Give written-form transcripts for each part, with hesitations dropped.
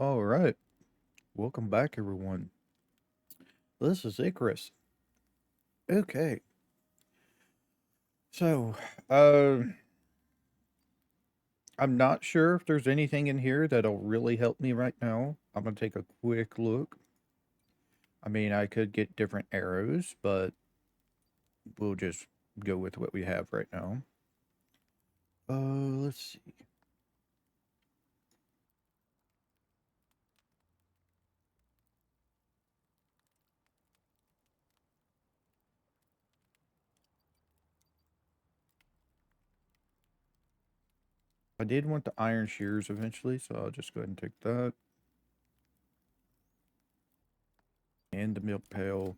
All right. Welcome back, everyone. This is Icarus. Okay. So, uh, I'm not sure if there's anything in here that'll really help me right now. I'm gonna take a quick look. I mean, I could get different arrows, but we'll just go with what we have right now. Let's see. I did want the iron shears eventually, so I'll just go ahead and take that. And the milk pail.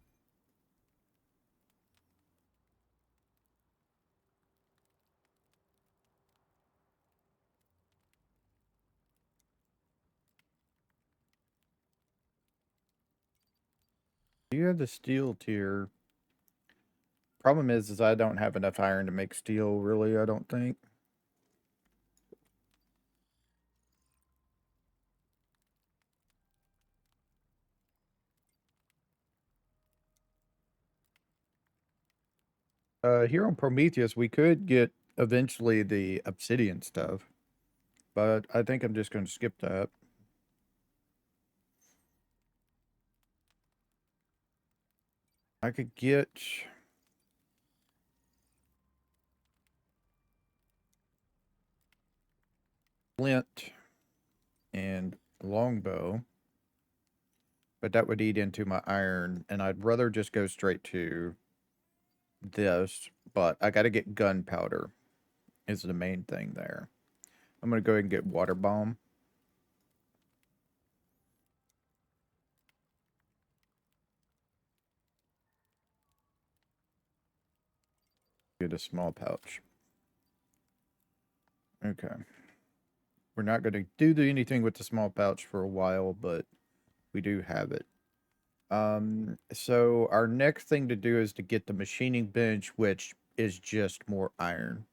You have the steel tier. Problem is I don't have enough iron to make steel, really, I don't think. Here on Prometheus, we could get eventually the obsidian stuff, but I think I'm just going to skip that. I could get flint and longbow, but that would eat into my iron, and I'd rather just go straight to this, but I got to get gunpowder is the main thing there. I'm going to go ahead and get water bomb. Get a small pouch. Okay. We're not going to do anything with the small pouch for a while, but we do have it. So our next thing to do is to get the machining bench, which is just more iron.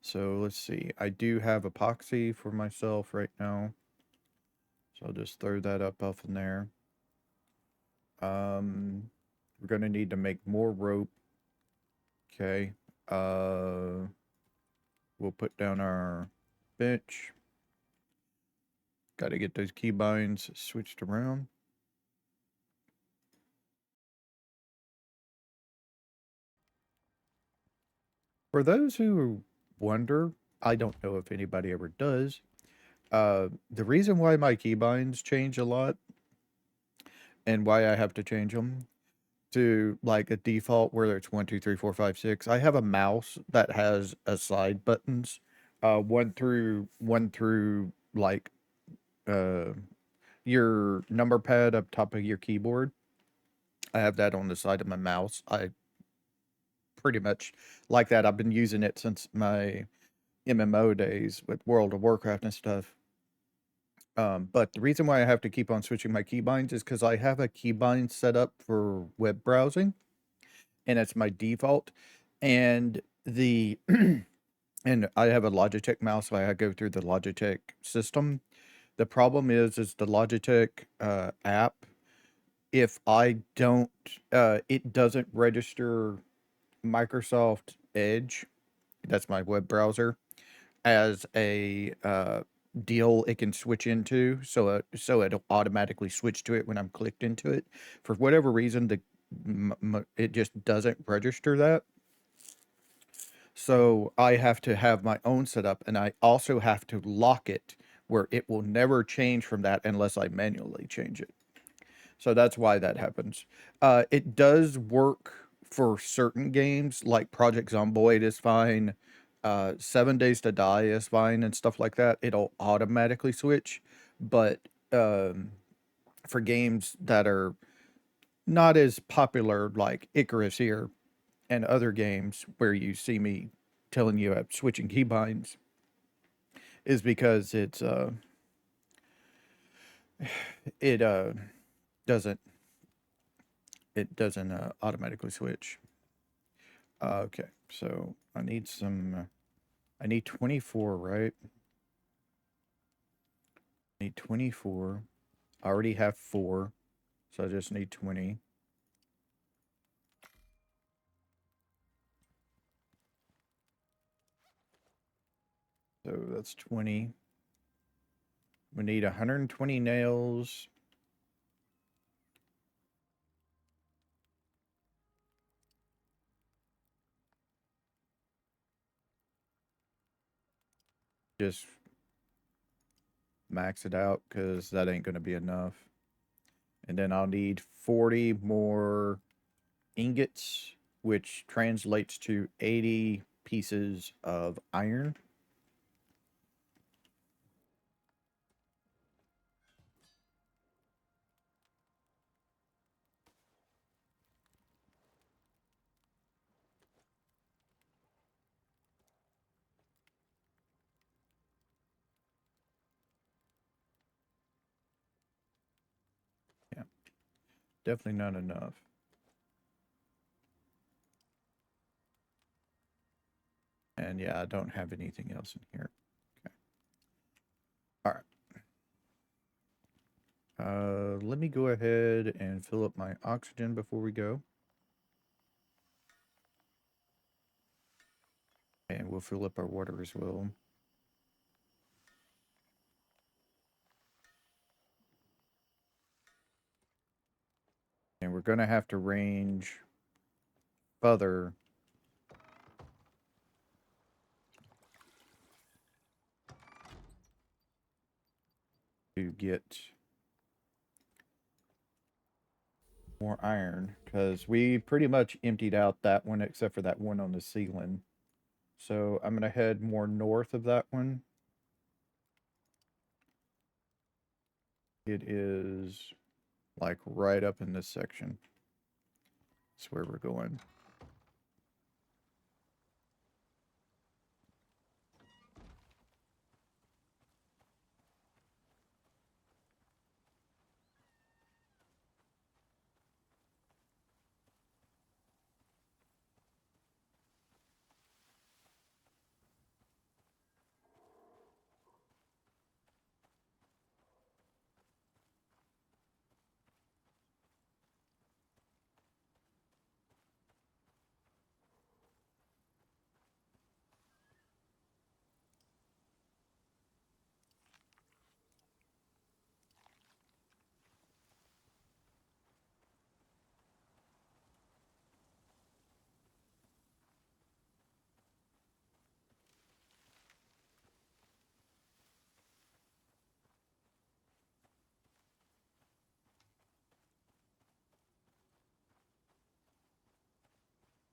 So let's see. I do have epoxy for myself right now. So I'll just throw that up off in there. We're gonna need to make more rope. Okay. We'll put down our bench. Got to get those keybinds switched around. For those who wonder, I don't know if anybody ever does. The reason why my keybinds change a lot and why I have to change them to like a default where it's 1, 2, 3, 4, 5, 6. I have a mouse that has a side buttons, one through like uh your number pad up top of your keyboard. I have that on the side of my mouse. I pretty much like that. I've been using it since my MMO days with World of Warcraft and stuff. But the reason why I have to keep on switching my keybinds is because I have a keybind set up for web browsing, and it's my default. And the and I have a Logitech mouse, so I go through the Logitech system. The problem is the Logitech app. If I don't, it doesn't register Microsoft Edge. That's my web browser as a deal it can switch into, so it'll automatically switch to it when I'm clicked into it. For whatever reason, it just doesn't register that. So I have to have my own setup, and I also have to lock it where it will never change from that unless I manually change it. So that's why that happens. It does work for certain games, like Project Zomboid is fine. 7 Days to Die is fine and stuff like that. It'll automatically switch. But for games that are not as popular, like Icarus here and other games where you see me telling you I'm switching keybinds, is because it doesn't automatically switch. Okay, so I need some. I need 24, right? Need 24. I already have 4, so I just need 20. So that's 20. We need 120 nails. Just max it out because that ain't going to be enough. And then I'll need 40 more ingots, which translates to 80 pieces of iron. Yeah, definitely not enough. And yeah, I don't have anything else in here. Okay. All right. Let me go ahead and fill up my oxygen before we go. And we'll fill up our water as well. And we're going to have to range further to get more iron because we pretty much emptied out that one except for that one on the ceiling. So I'm going to head more north of that one. It is like right up in this section. That's where we're going.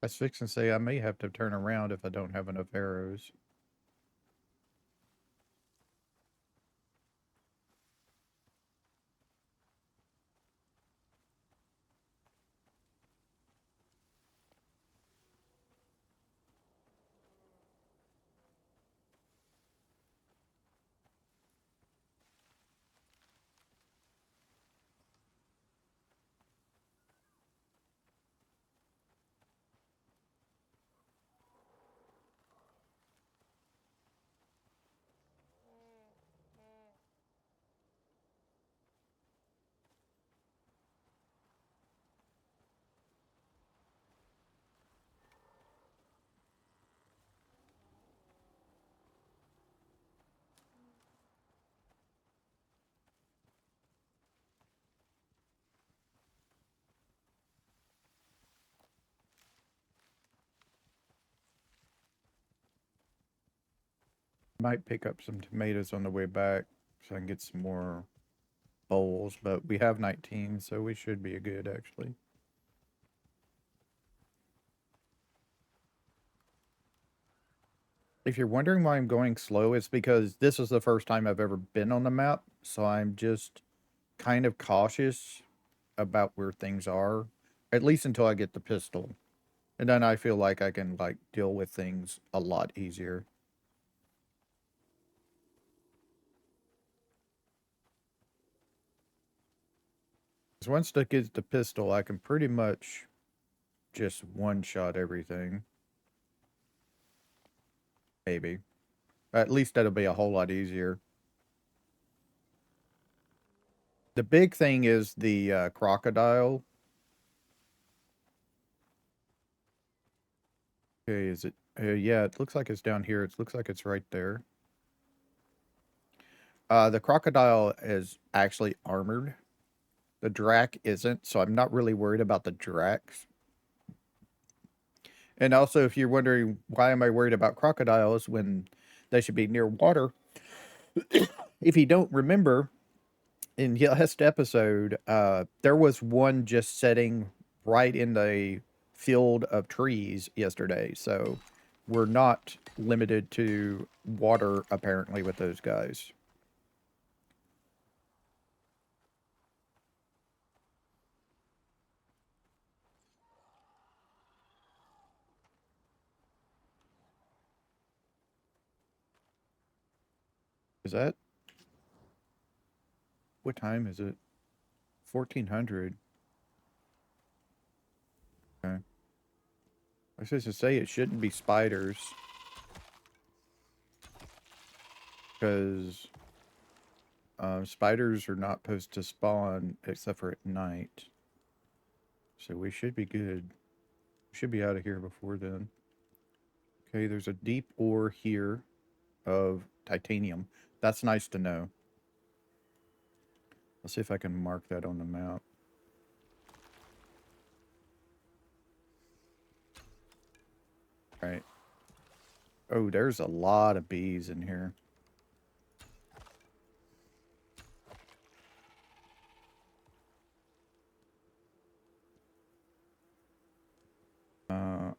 I was fixing to say I may have to turn around if I don't have enough arrows. Might pick up some tomatoes on the way back so I can get some more bowls, but we have 19, so we should be good actually. If you're wondering why I'm going slow, it's because this is the first time I've ever been on the map, so I'm just kind of cautious about where things are, at least until I get the pistol. And then I feel like I can like deal with things a lot easier. 'Cause once I get the pistol, I can pretty much just one-shot everything. Maybe. At least that'll be a whole lot easier. The big thing is the crocodile. Okay, is it? Yeah, it looks like it's down here. It looks like it's right there. The crocodile is actually armored. The drac isn't, so I'm not really worried about the dracs. And also, if you're wondering why am I worried about crocodiles when they should be near water, if you don't remember, in the last episode, there was one just sitting right in the field of trees yesterday. So we're not limited to water apparently with those guys. Is that what time is it? 1400. Okay. I was supposed to say it shouldn't be spiders because spiders are not supposed to spawn except for at night. So we should be good. We should be out of here before then. Okay, there's a deep ore here of titanium. That's nice to know. Let's see if I can mark that on the map. All right. Oh, there's a lot of bees in here.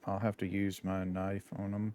I'll have to use my knife on them.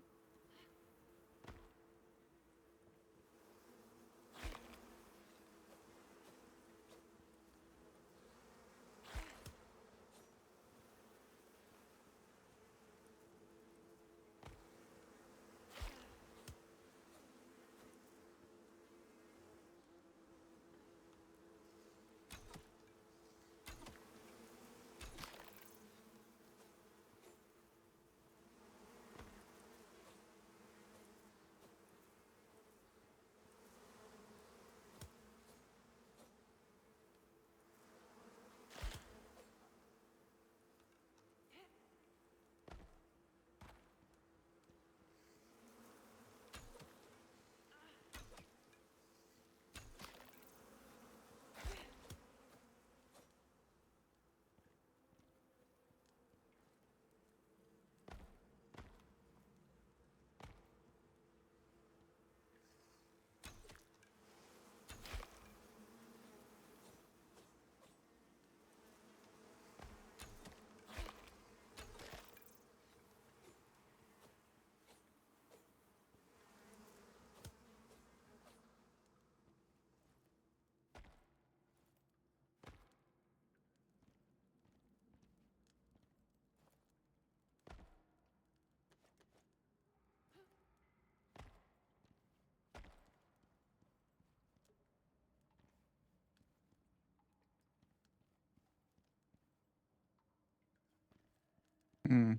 Hmm.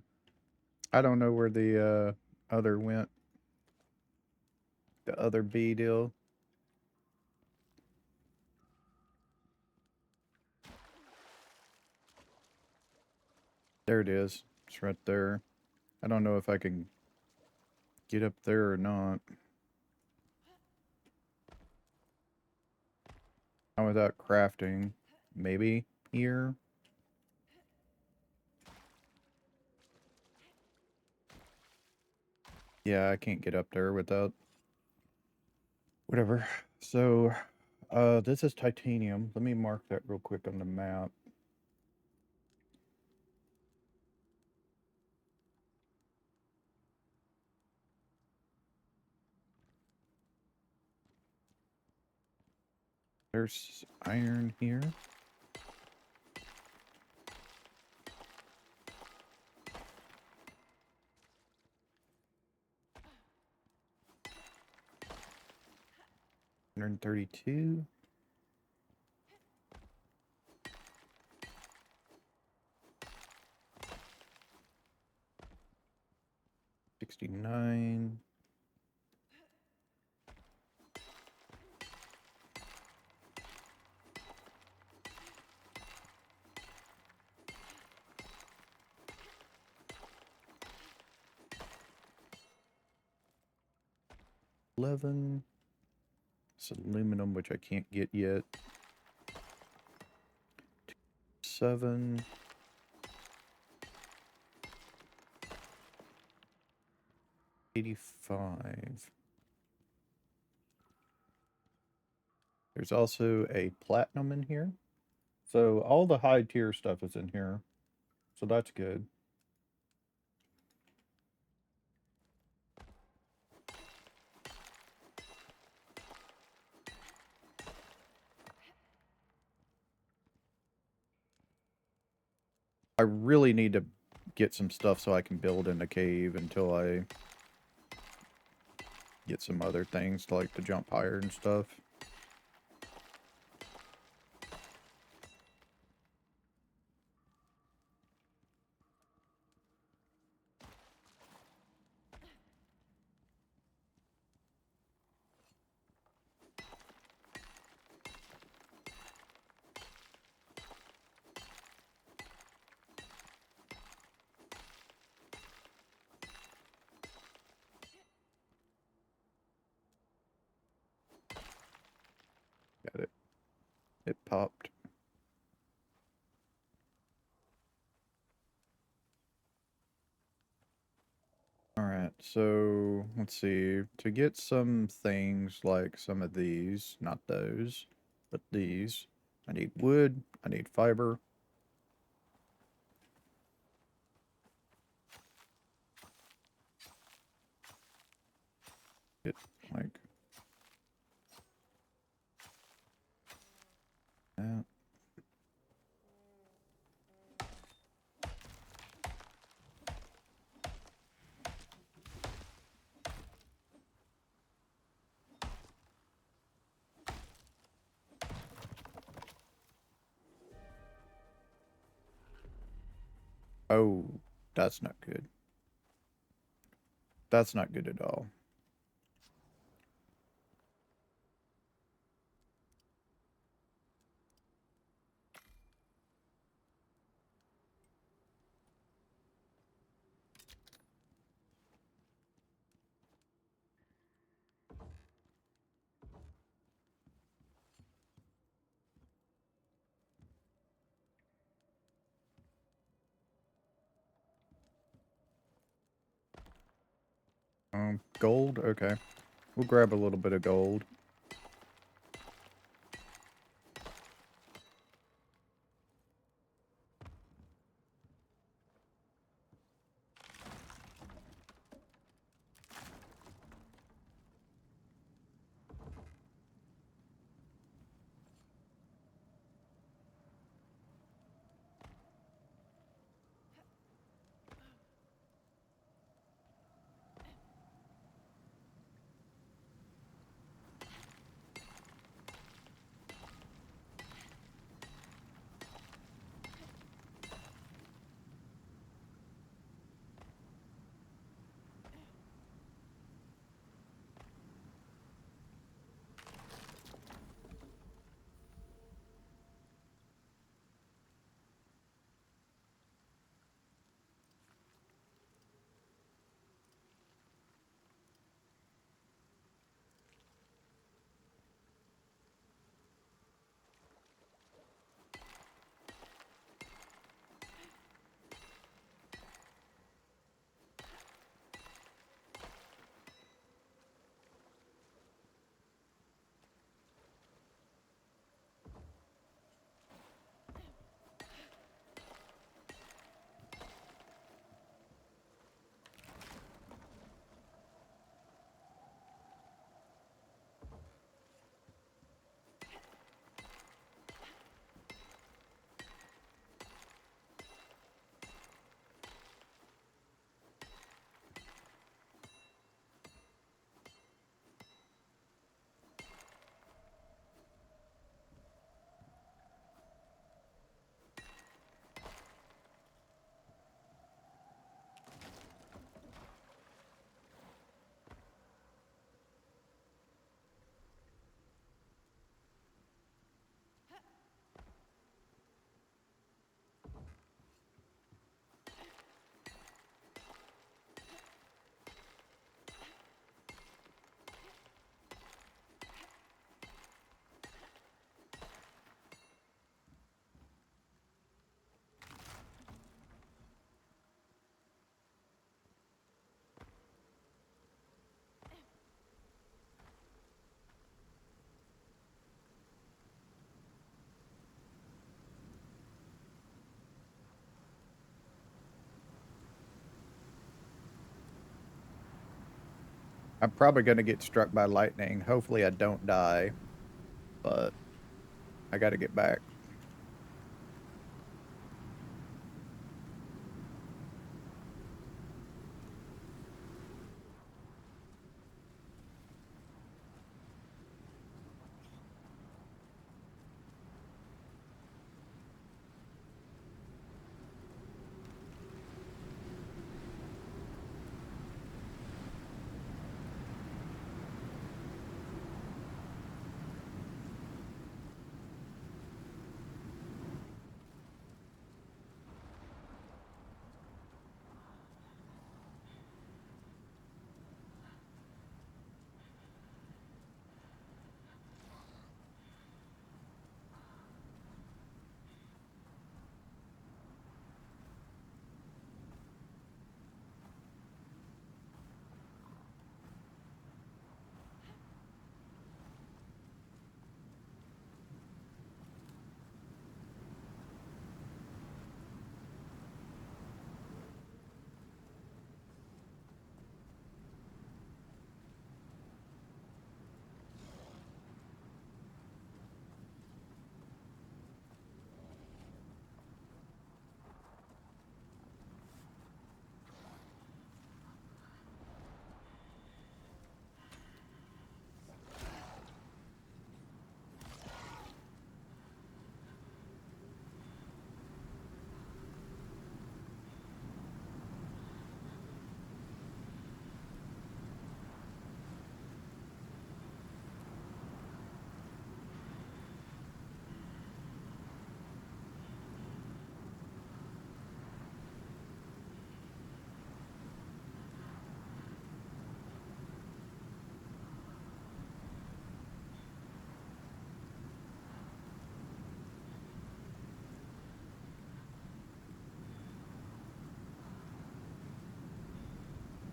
I don't know where the other went. The other bee deal. There it is. It's right there. I don't know if I can get up there or not. Not without crafting. Maybe here. Yeah, I can't get up there without whatever. So, this is titanium. Let me mark that real quick on the map. There's iron here. $132. 69. 11. It's aluminum, which I can't get yet. 7. $85. There's also a platinum in here. So all the high tier stuff is in here. So that's good. I really need to get some stuff so I can build in the cave until I get some other things like to jump higher and stuff. Got it. It popped. Alright, so let's see. To get some things like some of these, not those, but these, I need wood, I need fiber. Get like that. Oh, that's not good. That's not good at all. Gold? Okay. We'll grab a little bit of gold. I'm probably going to get struck by lightning. Hopefully I don't die, but I got to get back.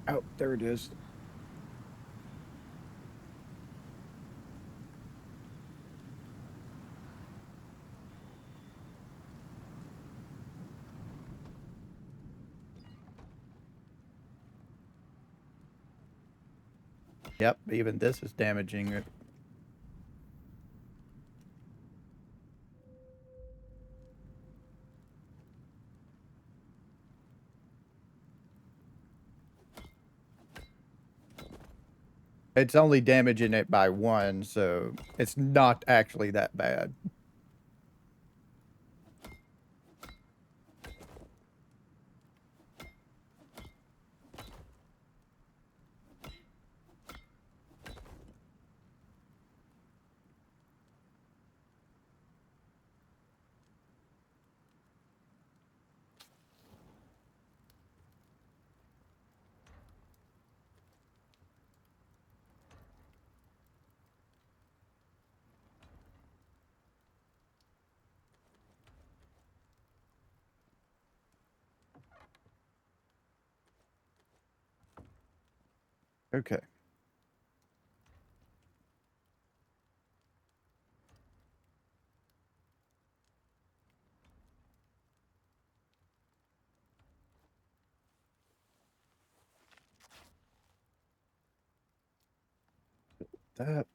Oh, there it is. Yep, even this is damaging it. It's only damaging it by one, so it's not actually that bad. Okay. That.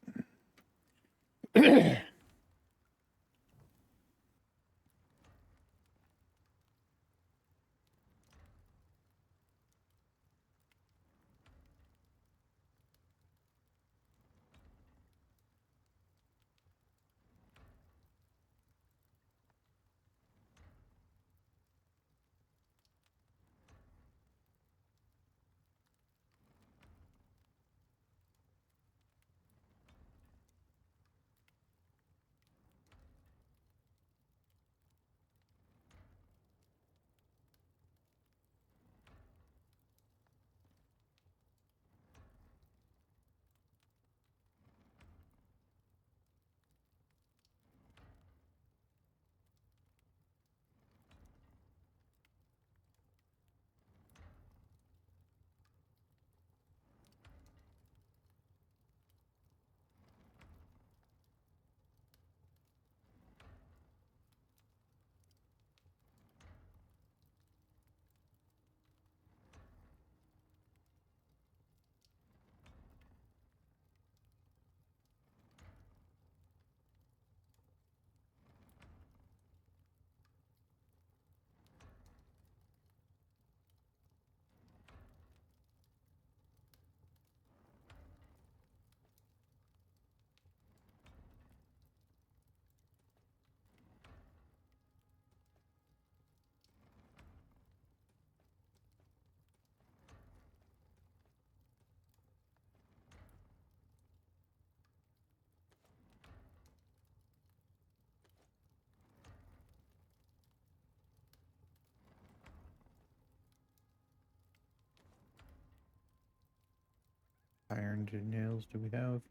many nails do we have?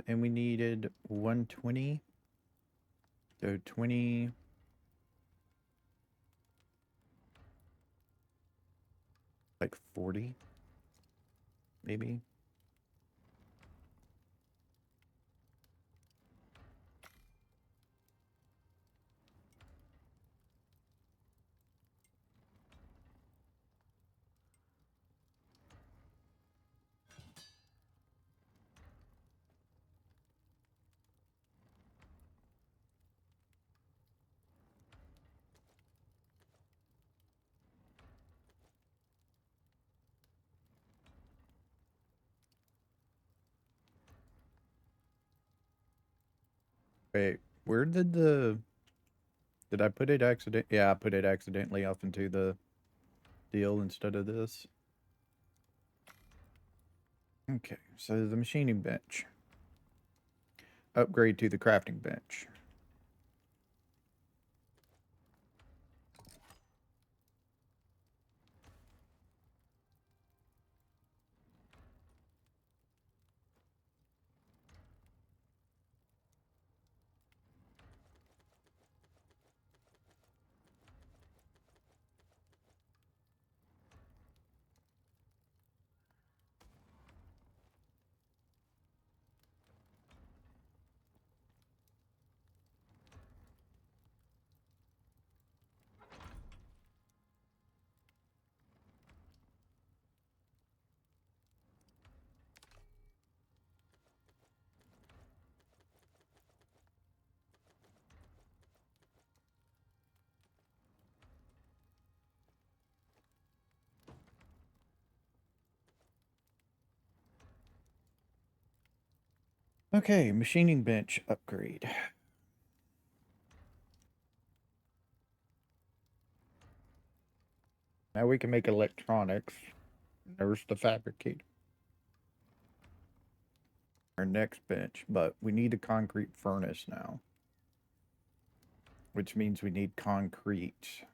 And we needed 120. So 20. Like 40, maybe. Wait, where did I put it Yeah, I put it accidentally off into the deal instead of this. Okay, so the machining bench. Upgrade to the crafting bench. Okay, machining bench upgrade. Now we can make electronics. There's the fabricator. Our next bench, but we need a concrete furnace now, which means we need concrete.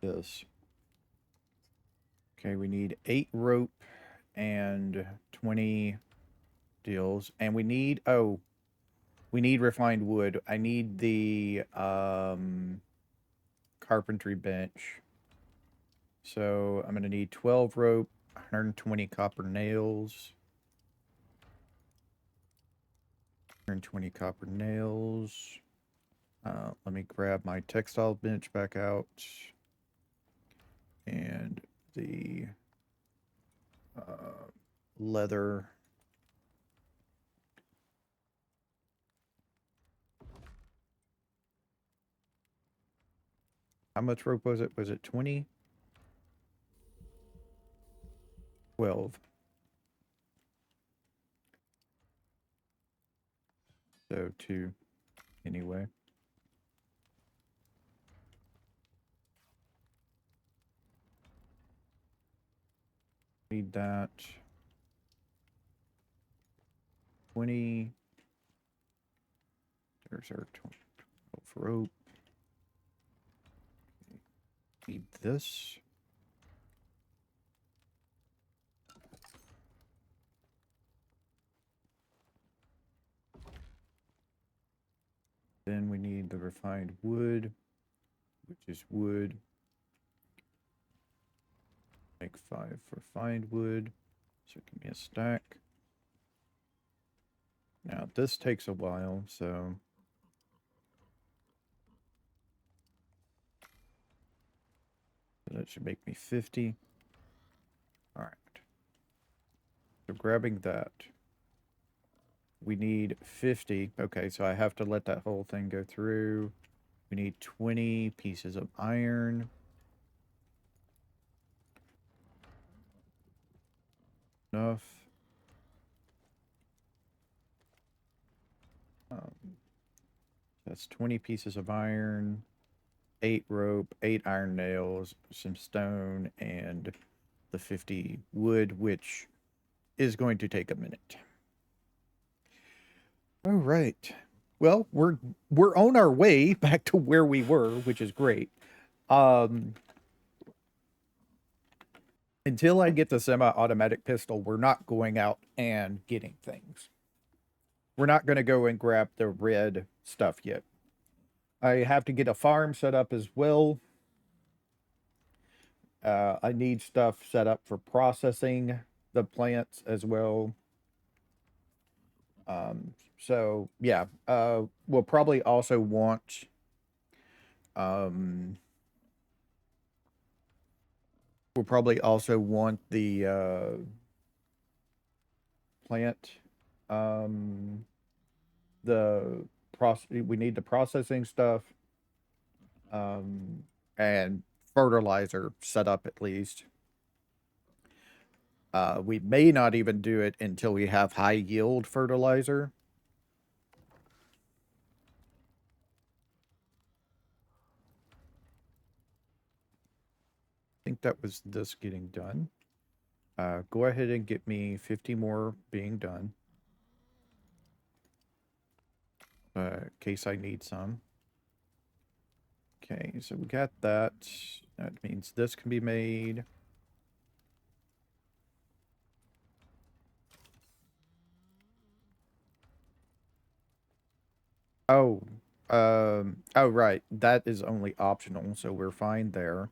This. Okay, we need 8 rope and 20 deals. And we need, oh, we need refined wood. I need the carpentry bench. So I'm going to need 12 rope, 120 copper nails. 120 copper nails. Let me grab my textile bench back out. And the leather. How much rope was it? Was it 20? 12. So 2 anyway. Need that. 20. There's our 12 rope. Need this. Then we need the refined wood, which is wood. Make 5 refined wood. So give me a stack. Now this takes a while, so that should make me 50. All right. So grabbing that. We need 50. Okay, so I have to let that whole thing go through. We need 20 pieces of iron. Enough. That's 20 pieces of iron, 8 rope, 8 iron nails, some stone, and the 50 wood, which is going to take a minute. All right. Well, we're on our way back to where we were, which is great. Um, until I get the semi-automatic pistol, we're not going out and getting things. We're not going to go and grab the red stuff yet. I have to get a farm set up as well. I need stuff set up for processing the plants as well. So yeah, we'll probably also want um, the plant um, we need the processing stuff and fertilizer set up at least. We may not even do it until we have high yield fertilizer. I think that was this getting done. Go ahead and get me 50 more being done. In case I need some. Okay, so we got that. That means this can be made. Oh, oh, right. That is only optional, so we're fine there.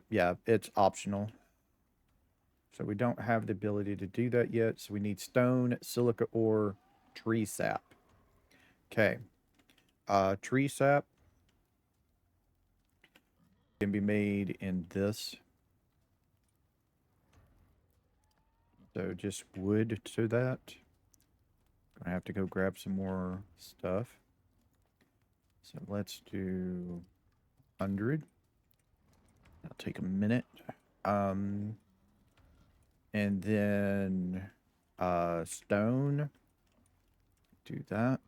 Yeah, it's optional. So we don't have the ability to do that yet. So we need stone, silica ore, tree sap. Okay. Tree sap can be made in this. So just wood to that. Gonna have to go grab some more stuff. So let's do 100. That'll take a minute. And then stone. Do that.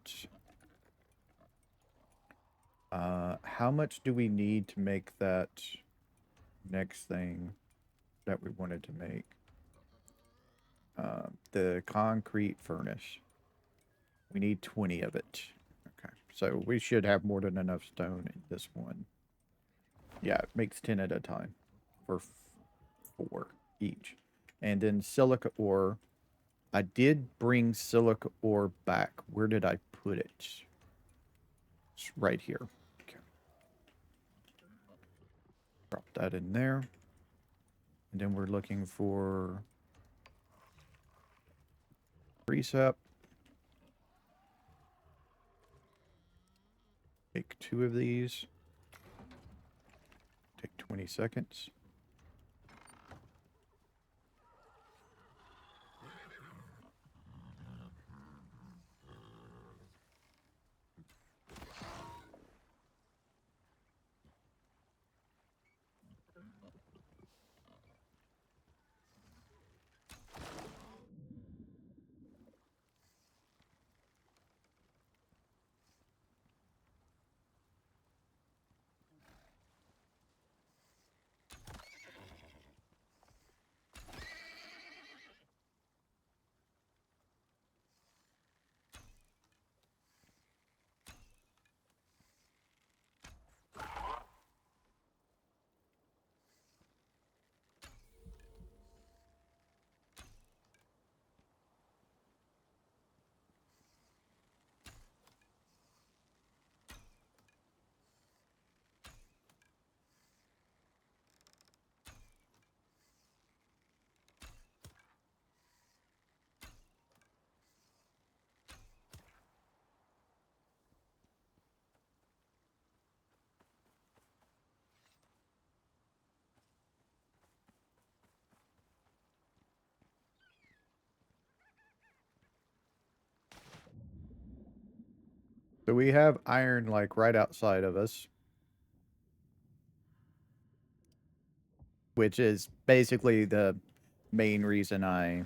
How much do we need to make that next thing that we wanted to make? The concrete furnace. We need 20 of it. Okay, so we should have more than enough stone in this one. Yeah, it makes 10 at a time for 4 each. And then silica ore. I did bring silica ore back. Where did I put it? It's right here. Okay. Drop that in there. And then we're looking for precept. Take 2 of these. Take 20 seconds. So we have iron like right outside of us, which is basically the main reason I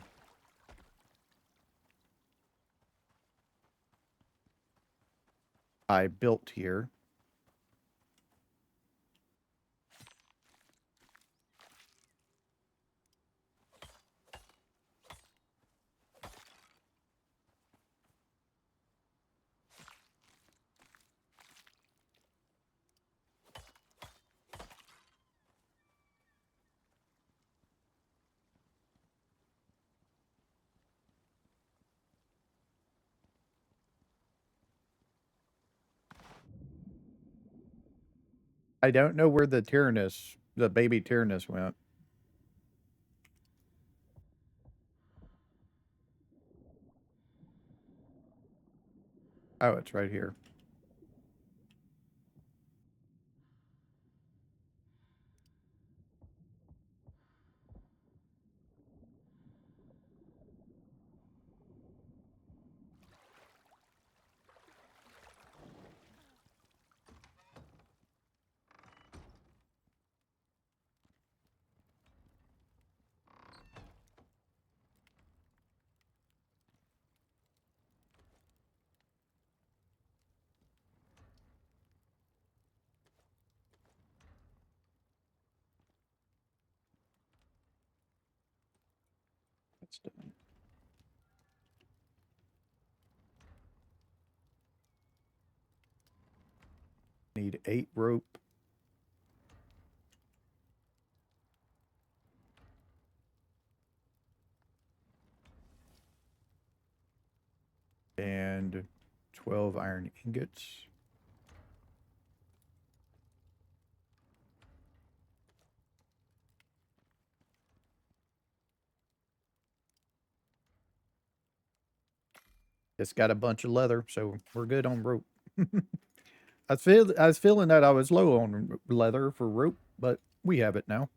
built here. I don't know where the Tyrannus, the baby Tyrannus went. Oh, it's right here. It's done. Need 8 rope. And 12 iron ingots. It's got a bunch of leather, so we're good on rope. I was feeling that I was low on leather for rope, but we have it now.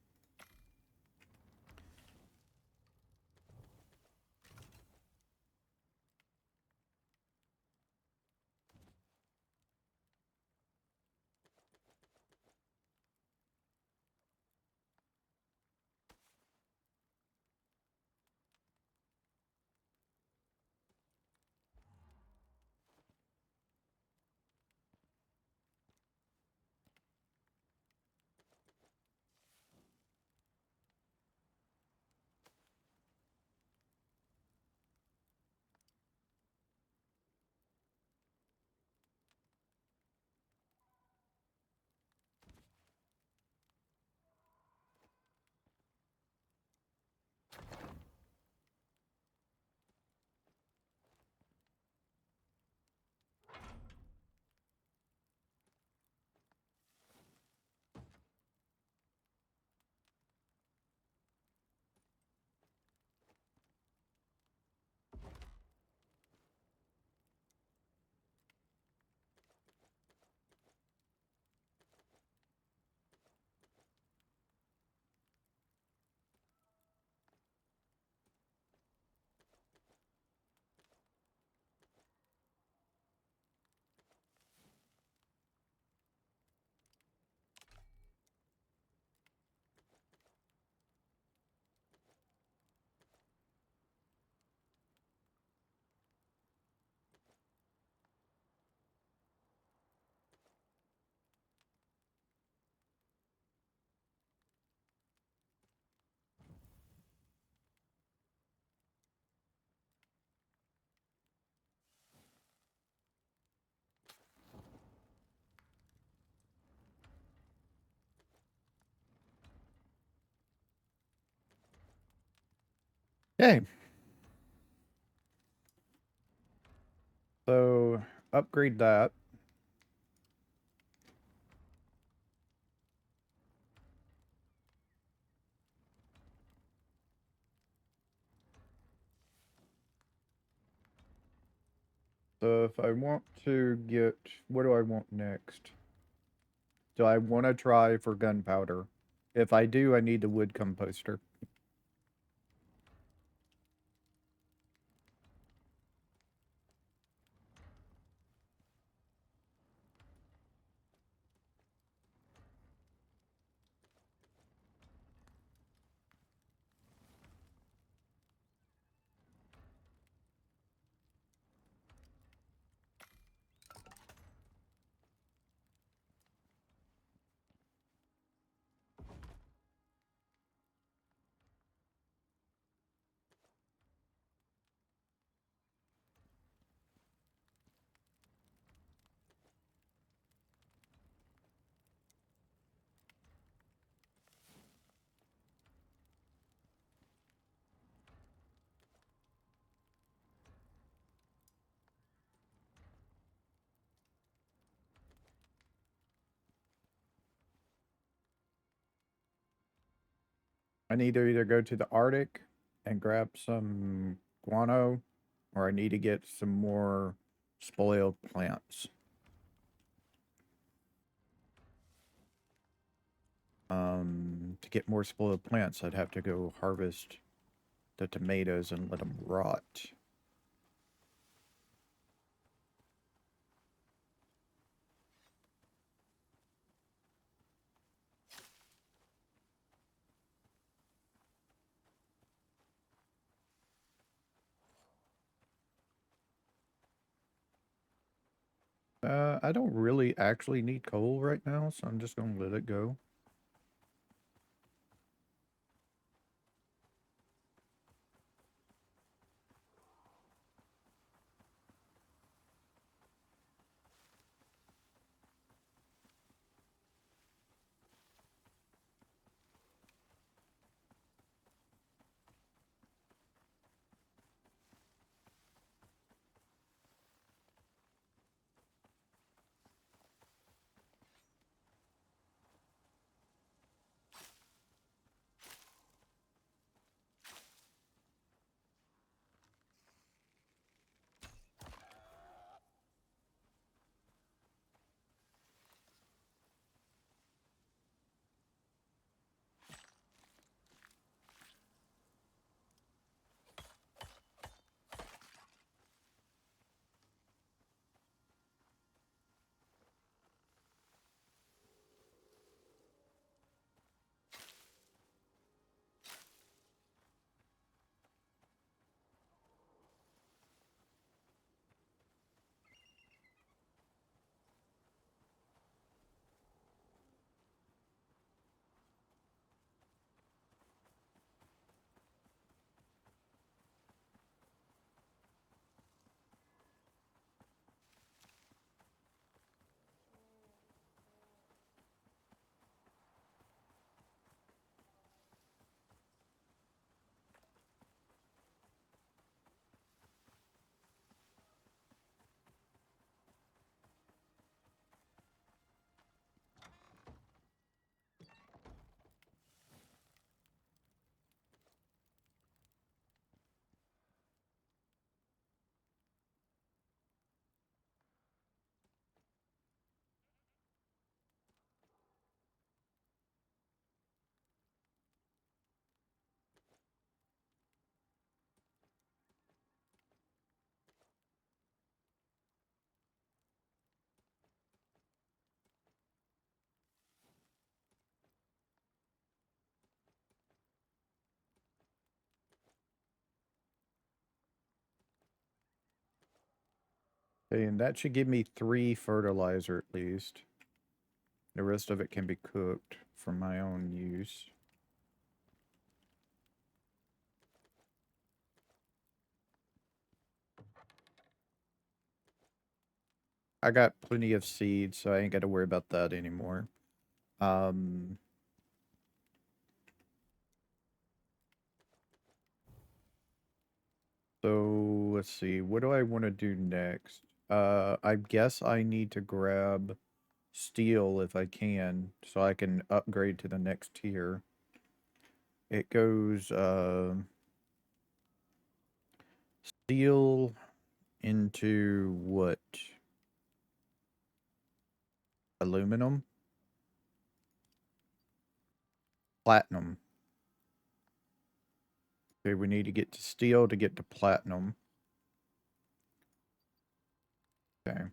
Okay, so upgrade that. So if I want to get, what do I want next? Do I want to try for gunpowder? If I do, I need the wood composter. I need to either go to the Arctic and grab some guano, or I need to get some more spoiled plants. To get more spoiled plants, I'd have to go harvest the tomatoes and let them rot. I don't really actually need coal right now, so I'm just gonna let it go. Okay, and that should give me 3 fertilizer at least. The rest of it can be cooked for my own use. I got plenty of seeds, so I ain't got to worry about that anymore. Um, so let's see. What do I want to do next? I guess I need to grab steel if I can, so I can upgrade to the next tier. It goes steel into what? Aluminum? Platinum. Okay, we need to get to steel to get to platinum. Okay.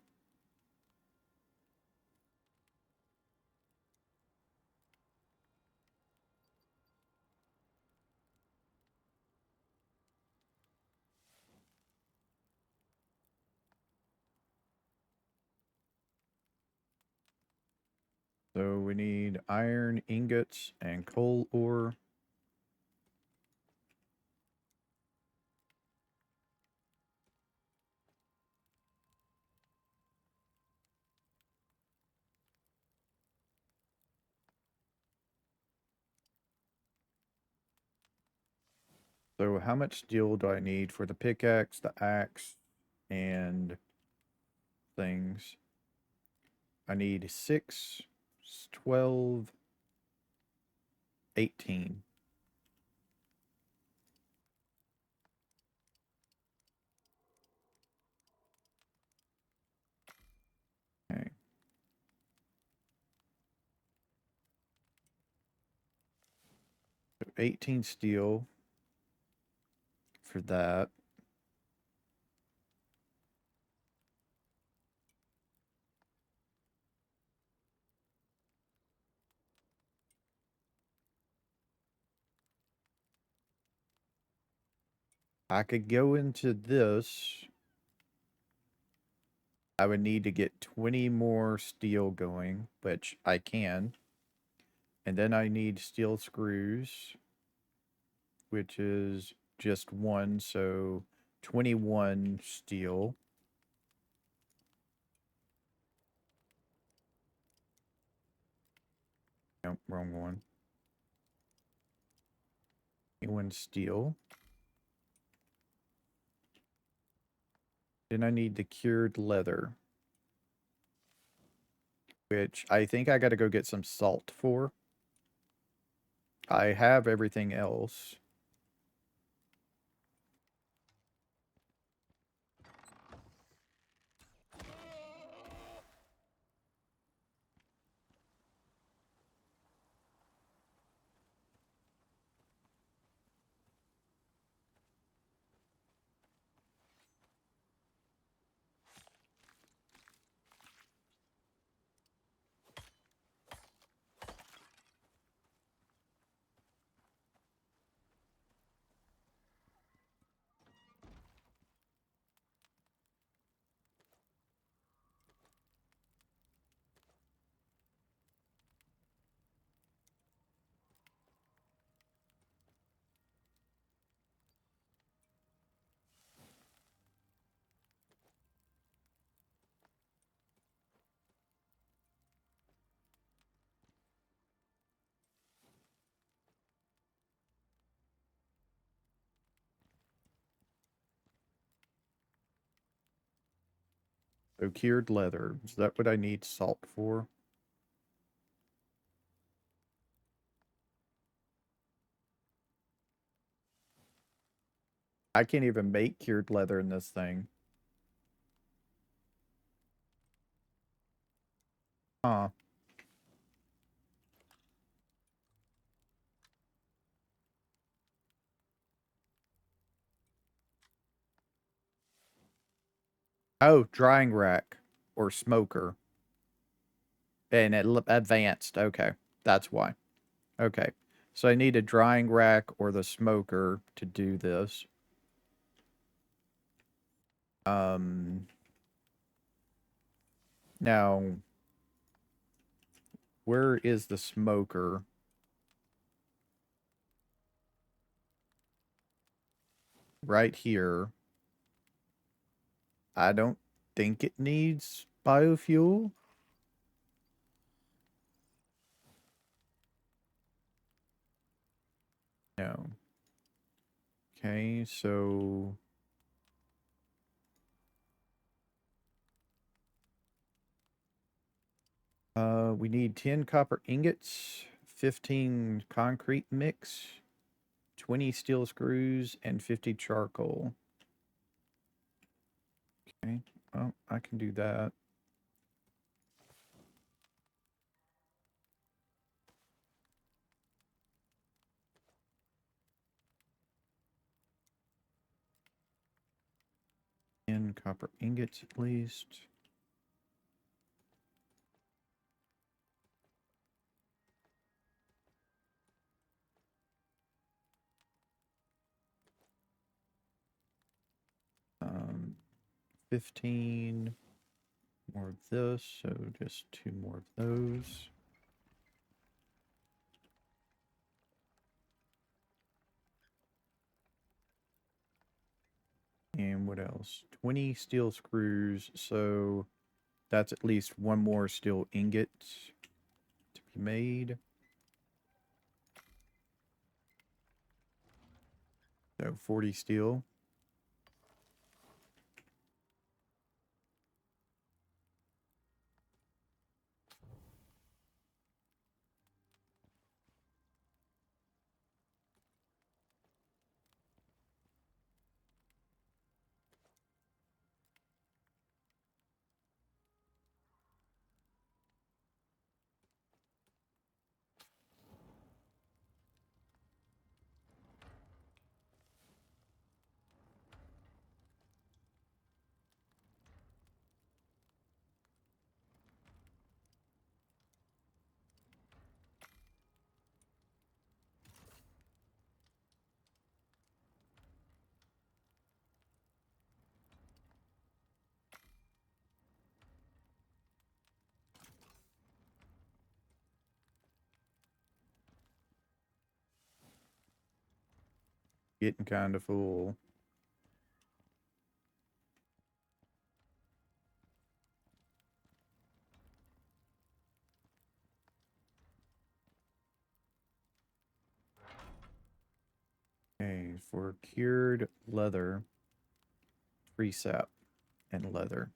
So we need iron ingots and coal ore. So how much steel do I need for the pickaxe, the axe, and things? I need 6, 12, 18. 18 steel for that. I could go into this. I would need to get 20 more steel going, which I can. And then I need steel screws, which is just one, so 21 steel. Nope, wrong one. 21 steel. Then I need the cured leather, which I think I got to go get some salt for. I have everything else. So cured leather. Is that what I need salt for? I can't even make cured leather in this thing. Huh. Oh, drying rack or smoker. And advanced. Okay. That's why. Okay. So I need a drying rack or the smoker to do this. Now, where is the smoker? Right here. I don't think it needs biofuel. No. Okay, so we need 10 copper ingots, 15 concrete mix, 20 steel screws, and 50 charcoal. Okay, well, I can do that. And copper ingots at least. Um, 15 more of this, so just 2 more of those. And what else? 20 steel screws, so that's at least 1 more steel ingot to be made. So 40 steel. Getting kind of full. Okay, for cured leather, free sap and leather.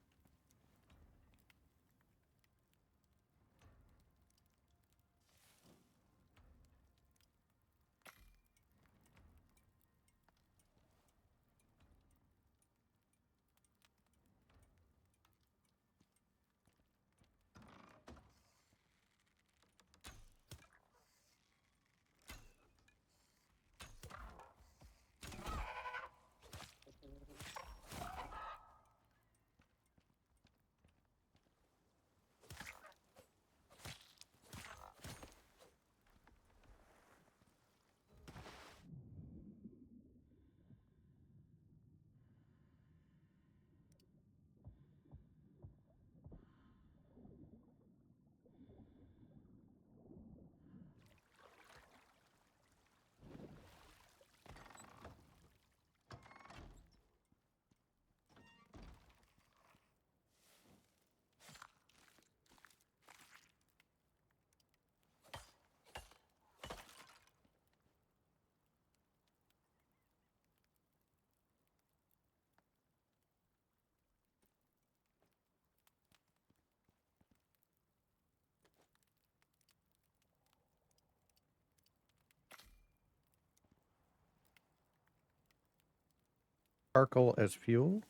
Charcoal as fuel.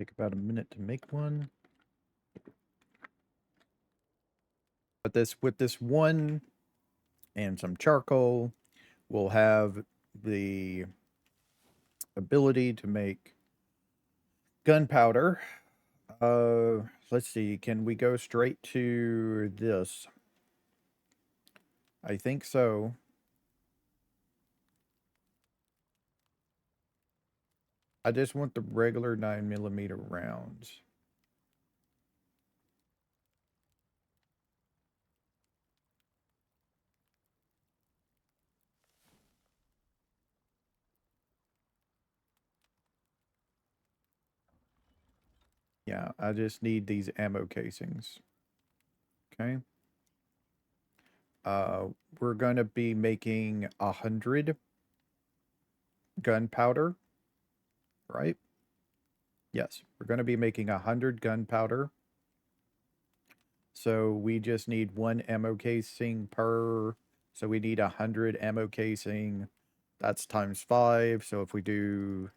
Take about a minute to make one. But with this one and some charcoal, we'll have the ability to make gunpowder. Let's see. Can we go straight to this? I think so. I just want the regular 9mm rounds. Yeah, I just need these ammo casings. Okay. We're gonna be making 100 gunpowder, right? Yes, we're gonna be making 100 gunpowder. So we just need one ammo casing per. So we need 100 ammo casing. That's times 5. So if we do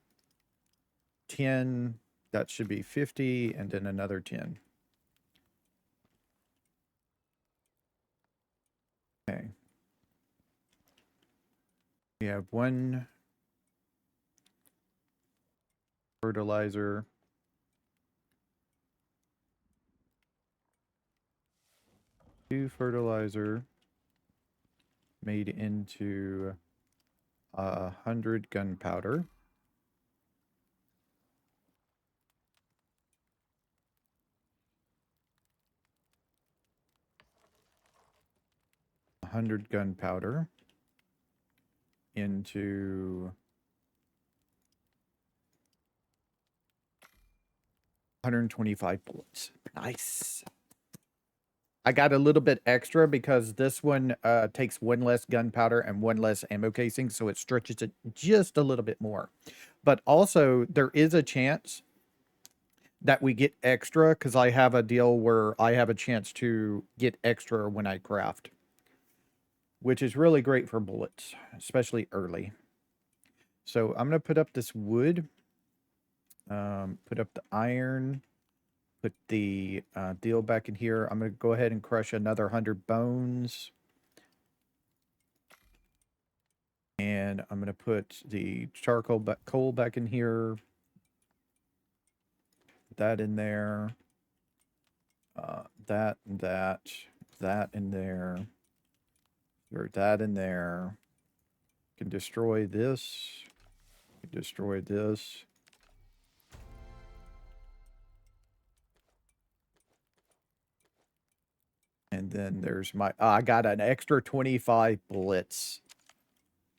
10, that should be 50, and then another 10. Okay. We have one fertilizer. Two fertilizer made into 100 gunpowder. A 100 gunpowder into 125 bullets. Nice. I got a little bit extra because this one takes one less gunpowder and one less ammo casing, so it stretches it just a little bit more. But also, there is a chance that we get extra because I have a deal where I have a chance to get extra when I craft, which is really great for bullets, especially early. So I'm going to put up this wood, put up the iron, put the deal back in here. I'm going to go ahead and crush another 100 bones. And I'm going to put the coal back in here. That in there. That and that in there. Or that in there. Can destroy this. Can destroy this. And then there's my... I got an extra 25 bullets.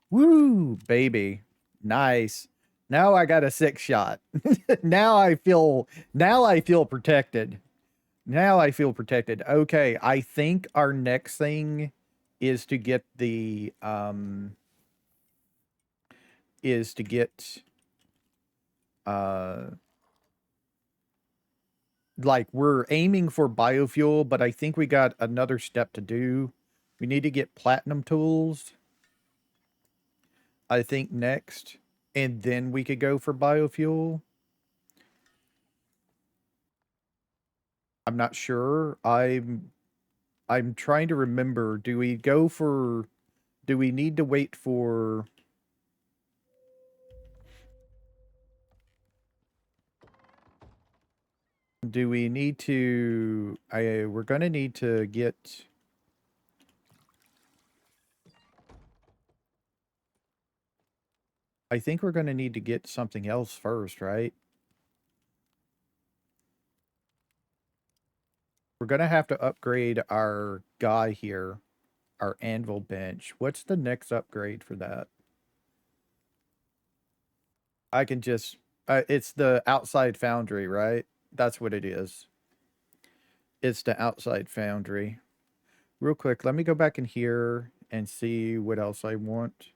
Woo, baby. Nice. Now I got a 6-shot. now I feel protected. Now I feel protected. Okay, I think our next thing is to get the like we're aiming for biofuel, but I think we got another step to do. We need to get platinum tools, I think, next, and then we could go for biofuel. I'm not sure. I'm trying to remember. Do we need to wait for... Do we need to... we're going to need to get... I think we're going to need to get something else first, right? We're going to have to upgrade our guy here, our anvil bench. What's the next upgrade for that? I can just... it's the outside foundry, right? That's what it is. It's the outside foundry. Real quick, let me go back in here and see what else I want.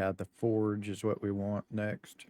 Yeah, the forge is what we want next.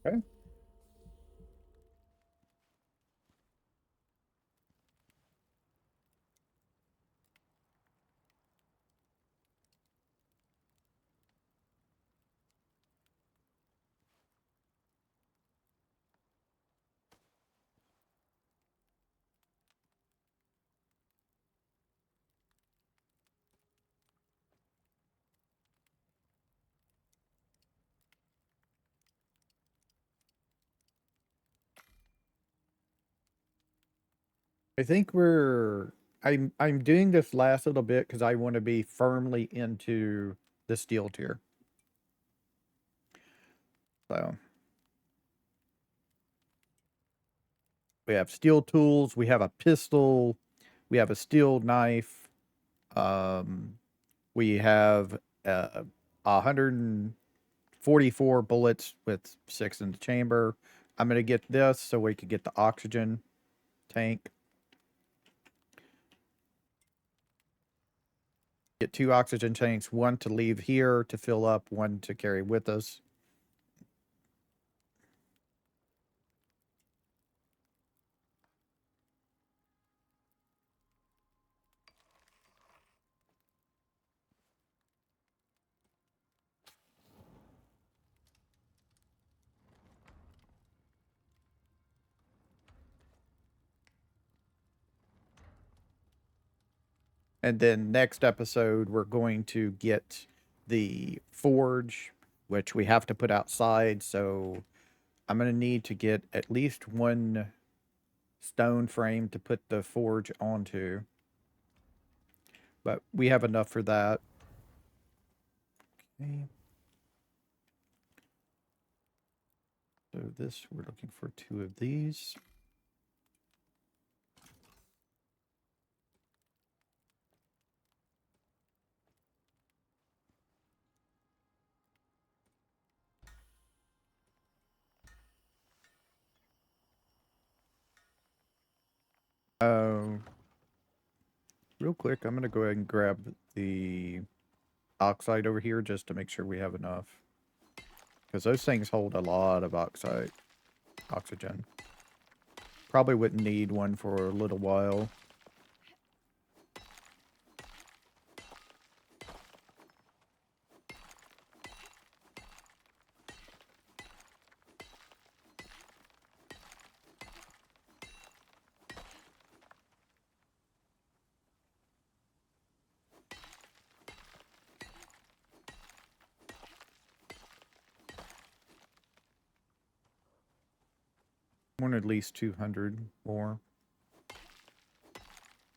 Okay. I think I'm doing this last little bit because I want to be firmly into the steel tier. So we have steel tools, we have a pistol, we have a steel knife, um, we have 144 bullets with 6 in the chamber. I'm going to get this so we could get the oxygen tank. Get 2 oxygen tanks, 1 to leave here to fill up, 1 to carry with us. And then next episode, we're going to get the forge, which we have to put outside. So I'm going to need to get at least 1 stone frame to put the forge onto. But we have enough for that. Okay. So this, we're looking for 2 of these. Real quick, I'm going to go ahead and grab the oxide over here just to make sure we have enough. Because those things hold a lot of oxide, oxygen. Probably wouldn't need one for a little while. I want at least 200 more.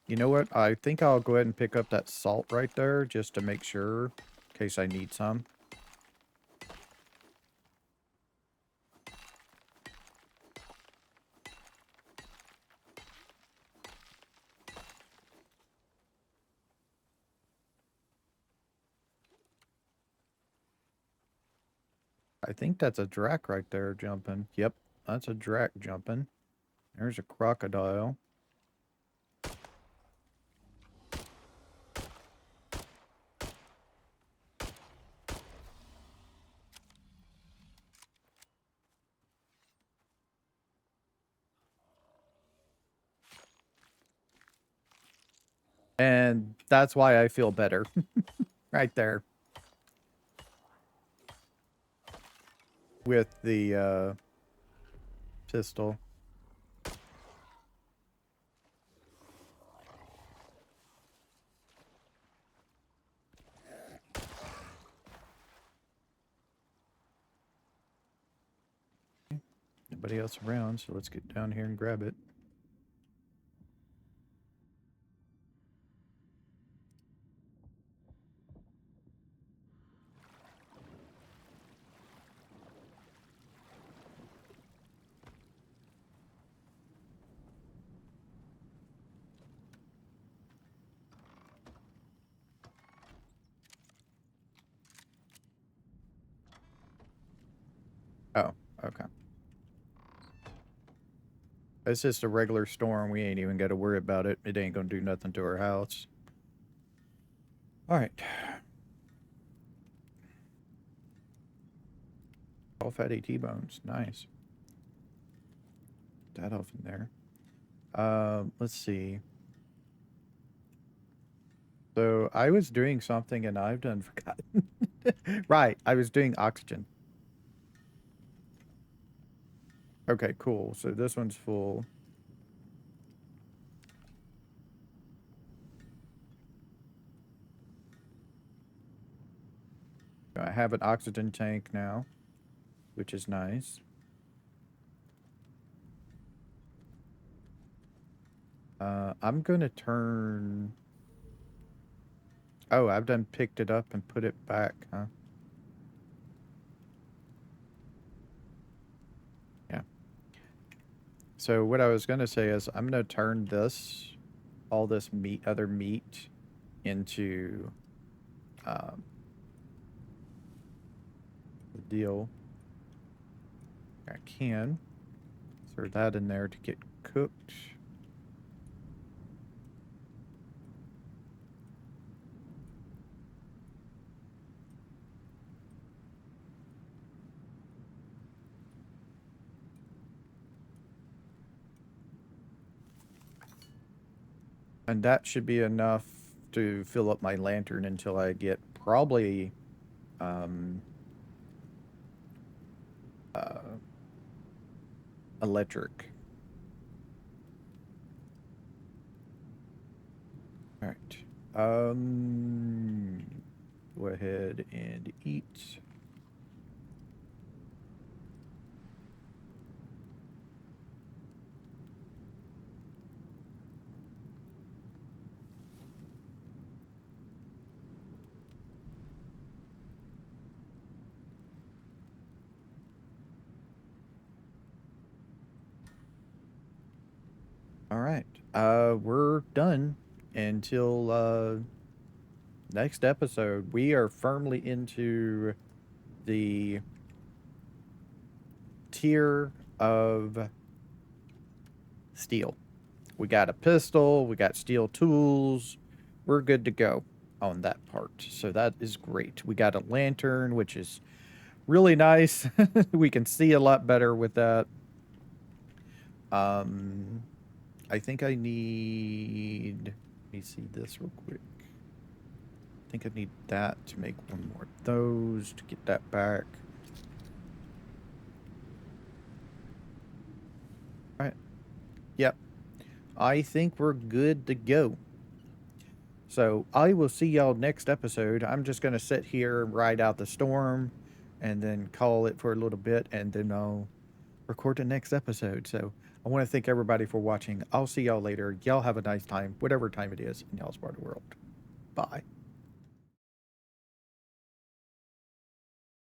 You know what? I think I'll go ahead and pick up that salt right there just to make sure, in case I need some. I think that's a drac right there jumping. Yep, that's a drac jumping. There's a crocodile. And that's why I feel better. Right there. With the pistol. Nobody else around, so let's get down here and grab it. Oh, okay. It's just a regular storm. We ain't even got to worry about it. It ain't going to do nothing to our house. All right. All fatty T-bones. Nice. That off in there. Let's see. So I was doing something and I've done forgotten. Right. I was doing oxygen. Okay, cool. So this one's full. I have an oxygen tank now, which is nice. I'm going to turn... Oh, I've done picked it up and put it back, huh? Yeah. So what I was going to say is I'm going to turn this, all this meat, other meat, into the deal. I can. Throw that in there to get cooked. And that should be enough to fill up my lantern until I get probably um, uh, electric. All right. Go ahead and eat. All right. We're done until next episode. We are firmly into the tier of steel. We got a pistol, we got steel tools. We're good to go on that part. So that is great. We got a lantern, which is really nice. We can see a lot better with that. Um, I think I need. Let me see this real quick. I think I need that to make one more of those to get that back. All right. Yep. I think we're good to go. So I will see y'all next episode. I'm just going to sit here and ride out the storm and then call it for a little bit, and then I'll record the next episode. So I want to thank everybody for watching. I'll see y'all later. Y'all have a nice time, whatever time it is in y'all's part of the world. Bye.